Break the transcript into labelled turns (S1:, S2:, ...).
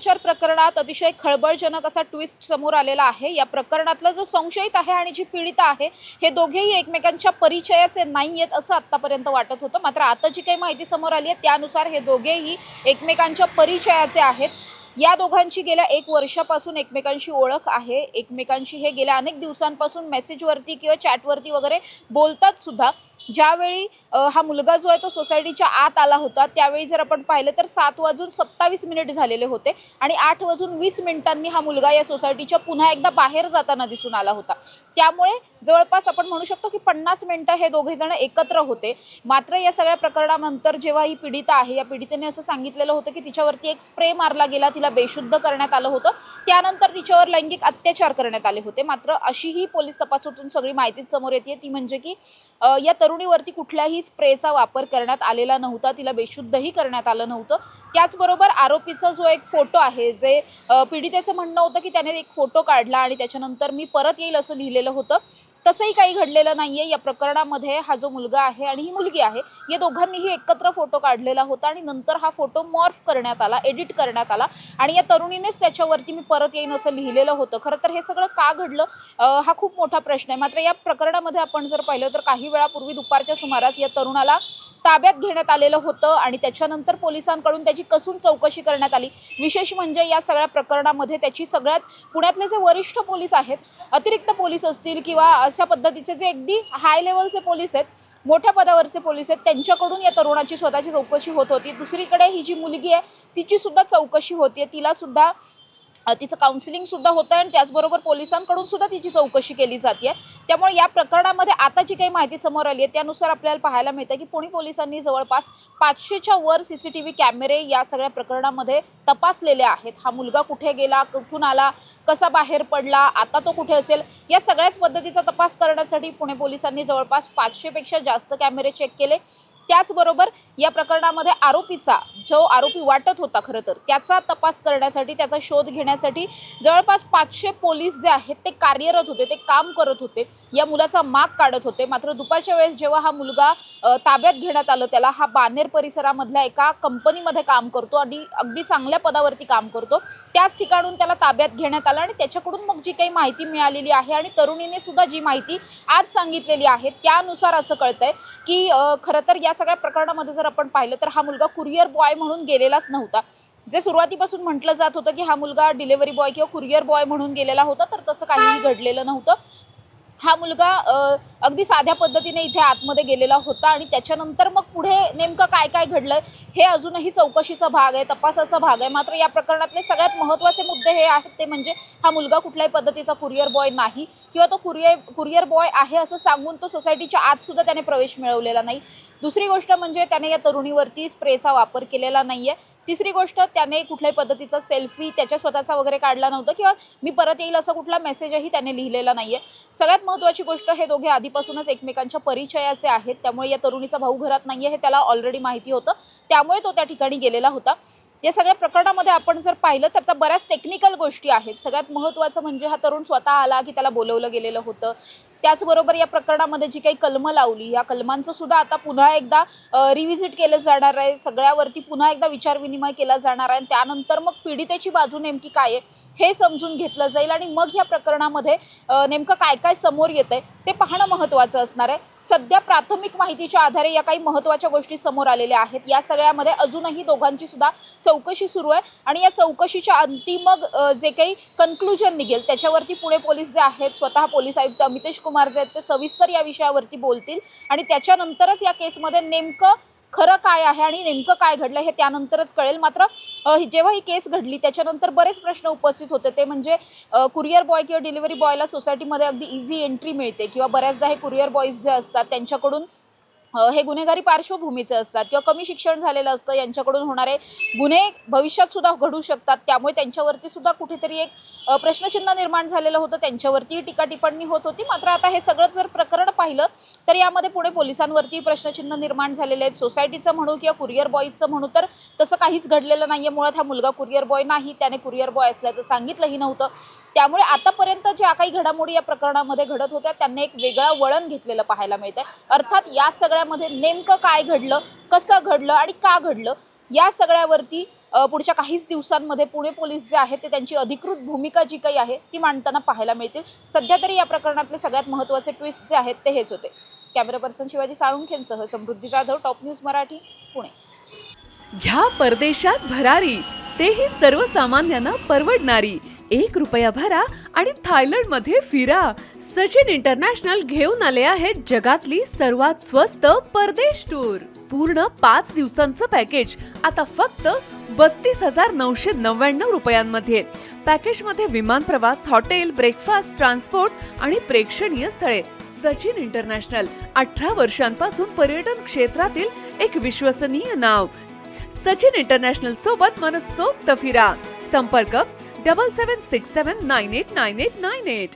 S1: अत्याचार प्रकरणात अतिशय खळबळजनक असा ट्विस्ट समोर आलेला आहे। या प्रकरणातला जो संशयित आहे आणि जी पीडिता आहे हे दोघेही एकमेकांच्या परिचयाचे नाहीयेत असं आतापर्यंत वाटत होतं। मात्र आता जी काही माहिती समोर आली आहे त्यानुसार हे दोघेही एकमेकांच्या परिचयाचे आहेत। या दोघांची गेल्या 1 वर्षापासून एकमेकांशी ओळख आहे। एकमेकांशी हे गेल्या अनेक दिवसांपासून मेसेजवरती किंवा चॅटवरती वगैरे बोलतात सुद्धा। ज्यावेळी हा मुलगा जो आहे तो सोसायटीच्या आत आला होता त्यावेळी जर आपण पाहिलं तर 7:27 झालेले होते आणि 8:20 हा मुलगा या सोसायटीच्या पुन्हा एकदा बाहेर जाताना दिसून आला होता। त्यामुळे जवळपास आपण म्हणू शकतो की 50 मिनिटं हे दोघे जण एकत्र होते। मात्र या सगळ्या प्रकरणानंतर जेव्हा ही पीडिता आहे या पीडितेने असं सांगितलेलं होतं की तिच्यावरती एक स्प्रे मारला गेला, तिला बेशुद्ध करण्यात आलं होतं, त्यानंतर तिच्यावर लैंगिक अत्याचार करण्यात आले होते। मात्र अशीही पोलीस तपासातून सगळी माहिती समोर येते ती म्हणजे की या तरुणीवरती कुठल्याही स्प्रेचा वापर करण्यात आलेला नव्हता, तिला बेशुद्धही करण्यात आलं नव्हतं। त्याचबरोबर आरोपीचा जो एक फोटो आहे, जे पीडितेचं म्हणणं होतं की त्याने एक फोटो काढला आणि त्याच्यानंतर मी परत येईल असं लिहिलेलं होतं, तसंही काही घडलेलं नाहीये। या प्रकरणामध्ये हा जो मुलगा आहे आणि ही मुलगी आहे या दोघांनीही एकत्र फोटो काढलेला होता आणि नंतर हा फोटो मॉर्फ करण्यात आला, एडिट करण्यात आला आणि या तरुणीनेच त्याच्यावरती मी परत येईन असं लिहिलेलं होतं। खरं तर हे सगळं का घडलं हा खूप मोठा प्रश्न आहे। मात्र या प्रकरणामध्ये आपण जर पाहिलं तर काही वेळापूर्वी दुपारच्या सुमारास या तरुणाला ताब्यात घेण्यात आलेलं होतं आणि त्याच्यानंतर पोलिसांकडून त्याची कसून चौकशी करण्यात आली। विशेष म्हणजे या सगळ्या प्रकरणामध्ये त्याची सगळ्यात पुण्यातले जे वरिष्ठ पोलीस आहेत, अतिरिक्त पोलीस असतील किंवा अशा पद्धतीचे जे अगदी हाय लेवलचे पोलीस आहेत, मोठ्या पदावरचे पोलीस आहेत, त्यांच्याकडून या तरुणाची स्वतःची चौकशी होत होती। दुसरीकडे ही जी मुलगी आहे तिची सुद्धा चौकशी होते, तिला सुद्धा तिचं काउन्सिलिंग सुद्धा होतं आणि त्याचबरोबर पोलिसांकडून सुद्धा तिची चौकशी केली जाते। त्यामुळे या प्रकरणामध्ये आता जी काही माहिती समोर आली आहे त्यानुसार आपल्याला पाहायला मिळतं की पुणे पोलिसांनी जवळपास 500च्या वर CCTV कॅमेरे या सगळ्या प्रकरणामध्ये तपासलेले आहेत। हा मुलगा कुठे गेला, कुठून आला, कसा बाहेर पडला, आता तो कुठे असेल, या सगळ्याच पद्धतीचा तपास करण्यासाठी पुणे पोलिसांनी जवळपास 500पेक्षा जास्त कॅमेरे चेक केले। त्याचबरोबर या प्रकरणामध्ये आरोपीचा जो आरोपी वाटत होता खरं तर त्याचा तपास करण्यासाठी, त्याचा शोध घेण्यासाठी जवळपास 500 पोलीस जे आहेत ते कार्यरत होते, ते काम करत होते, या मुलाचा माग काढत होते। मात्र दुपारच्या वेळेस जेव्हा हा मुलगा ताब्यात घेण्यात आलं, त्याला हा बानेर परिसरामधल्या एका कंपनीमध्ये काम करतो आणि अगदी चांगल्या पदावरती काम करतो, त्याच ठिकाणून त्याला ताब्यात घेण्यात आलं आणि त्याच्याकडून मग जी काही माहिती मिळालेली आहे आणि तरुणीने सुद्धा जी माहिती आज सांगितलेली आहे त्यानुसार असं कळतंय की खरं तर या सगळ्या प्रकरणामध्ये जर आपण पाहिलं तर हा मुलगा कुरिअर बॉय म्हणून गेलेलाच नव्हता। जे सुरुवातीपासून म्हटलं जात होतं की हा मुलगा डिलिव्हरी बॉय किंवा कुरिअर बॉय म्हणून गेलेला होता, तर तसं काहीही घडलेलं नव्हतं। हा मुलगा अगदी साध्या पद्धतीने इथे आतमध्ये गेलेला होता आणि त्याच्यानंतर मग पुढे नेमकं काय काय घडलं हे अजूनही चौकशीचा भाग आहे, तपासाचा भाग आहे। मात्र या प्रकरणातले सगळ्यात महत्त्वाचे मुद्दे हे आहेत ते म्हणजे हा मुलगा कुठल्याही पद्धतीचा कुरिअर बॉय नाही किंवा तो कुरिअर बॉय आहे असं सांगून तो सोसायटीच्या आत सुद्धा त्याने प्रवेश मिळवलेला नाही। दुसरी गोष्ट म्हणजे त्याने या तरुणीवरती स्प्रेचा वापर केलेला नाहीये। तिसरी गोष्ट, त्याने कुठल्याही पद्धतीचा सेल्फी त्याच्या स्वतःचा वगैरे काढला नव्हता किंवा मी परत येईल असा कुठला मेसेजही त्याने लिहिलेला नाहीये। सगळ्यात महत्त्वाची गोष्ट, हे दोघे आधीपासूनच एकमेकांच्या परिचयाचे आहेत, त्यामुळे या तरुणीचा भाऊ घरात नाहीये हे त्याला ऑलरेडी माहिती होतं, त्यामुळे तो त्या ठिकाणी गेलेला होता। या सगळ्या प्रकरणामध्ये आपण जर पाहिलं तर त्या बऱ्याच टेक्निकल गोष्टी आहेत। सगळ्यात महत्त्वाचं म्हणजे हा तरुण स्वतः आला की त्याला बोलवलं गेलेलं होतं। त्याचबरोबर या प्रकरणामध्ये जी काही कलमं लावली, या कलमांचं सुद्धा आता पुन्हा एकदा रिव्हिजिट केलं जाणार आहे, सगळ्यावरती पुन्हा एकदा विचारविनिमय केला जाणार आहे आणि त्यानंतर मग पीडितेची बाजू नेमकी काय आहे हे समजून घेतलं जाईल आणि मग या प्रकरणामध्ये नेमकं काय काय समोर येतंय ते पाहणं महत्त्वाचं असणार आहे। सध्या प्राथमिक माहितीच्या आधारे या काही महत्त्वाच्या गोष्टी समोर आलेल्या आहेत। या सगळ्यामध्ये अजूनही दोघांची सुद्धा चौकशी सुरू आहे आणि या चौकशीच्या अंती मग जे काही कन्क्लुजन निघेल त्याच्यावरती पुणे पोलीस जे आहेत, स्वतः पोलीस आयुक्त अमितेश कुमार जे आहेत ते सविस्तर या विषयावरती बोलतील आणि त्याच्यानंतरच या केसमध्ये नेमकं खरं काय आहे आणि नेमकं काय घडलं हे त्यानंतरच कळेल। मात्र जेव्हा ही केस घडली त्याच्यानंतर बरेच प्रश्न उपस्थित होते, ते म्हणजे कुरिअर बॉय किंवा डिलिव्हरी बॉयला सोसायटीमध्ये अगदी इझी एंट्री मिळते किंवा बऱ्याचदा हे कुरिअर बॉयज जे असतात त्यांच्याकडून हे गुन्हेगारी पार्श्वभूमीचे असतात किंवा कमी शिक्षण झालेलं असतं, यांच्याकडून होणारे गुन्हे भविष्यात सुद्धा घडू शकतात, त्यामुळे त्यांच्यावरती सुद्धा कुठेतरी एक प्रश्नचिन्ह निर्माण झालेलं होतं, त्यांच्यावरती टीका टिप्पणी होत होती। मात्र आता हे सगळं जर प्रकरण पाहिलं तर यामध्ये पुणे पोलिसांवरती प्रश्नचिन्ह निर्माण झालेले आहेत। सोसायटीचं म्हणू किंवा कुरिअर बॉयजचं म्हणू तर तसं काहीच घडलेलं नाहीये। मुळात हा मुलगा कुरिअर बॉय नाही, त्याने कुरिअर बॉय असल्याचं सांगितलंही नव्हतं। त्यामुळे आतापर्यंत ज्या काही घडामोडी या प्रकरणामध्ये घडत होत्या त्यांनी एक वेगळं वळण घेतलेलं पाहायला मिळतंय। अर्थात या सगळ्यामध्ये नेमकं काय घडलं, कसं घडलं आणि का घडलं या सगळ्यावरती पुढच्या काहीच दिवसांमध्ये पुणे पोलीस जे आहेत ते त्यांची अधिकृत भूमिका जी काही आहे ती मांडताना पाहायला मिळतील. सध्या तरी या प्रकरणातले सगळ्यात महत्त्वाचे ट्विस्ट जे आहेत ते हेच होते. कॅमेरा पर्सन शिवाजी साळुंखेंसह समृद्धी जाधव, टॉप न्यूज मराठी, पुणे.
S2: घ्या परदेशात भरारी, तेही सर्वसामान्यांना परवडणारी. ₹1 भरा आणि थायलंडमध्ये फिरा. सचिन इंटरनॅशनल घेऊन आले आहेत जगातली सर्वात स्वस्त परदेश टूर. पूर्ण 5 दिवसांचं पॅकेज आता फक्त ₹32,999 पॅकेजमध्ये विमान प्रवास, हॉटेल, ब्रेकफास्ट, ट्रान्सपोर्ट आणि प्रेक्षणीय स्थळे. सचिन इंटरनॅशनल 18 वर्षांपासून पर्यटन क्षेत्रातील एक विश्वसनीय नाव. सचिन इंटरनॅशनल सोबत मनसोक्त फिरा. संपर्क 7767989898.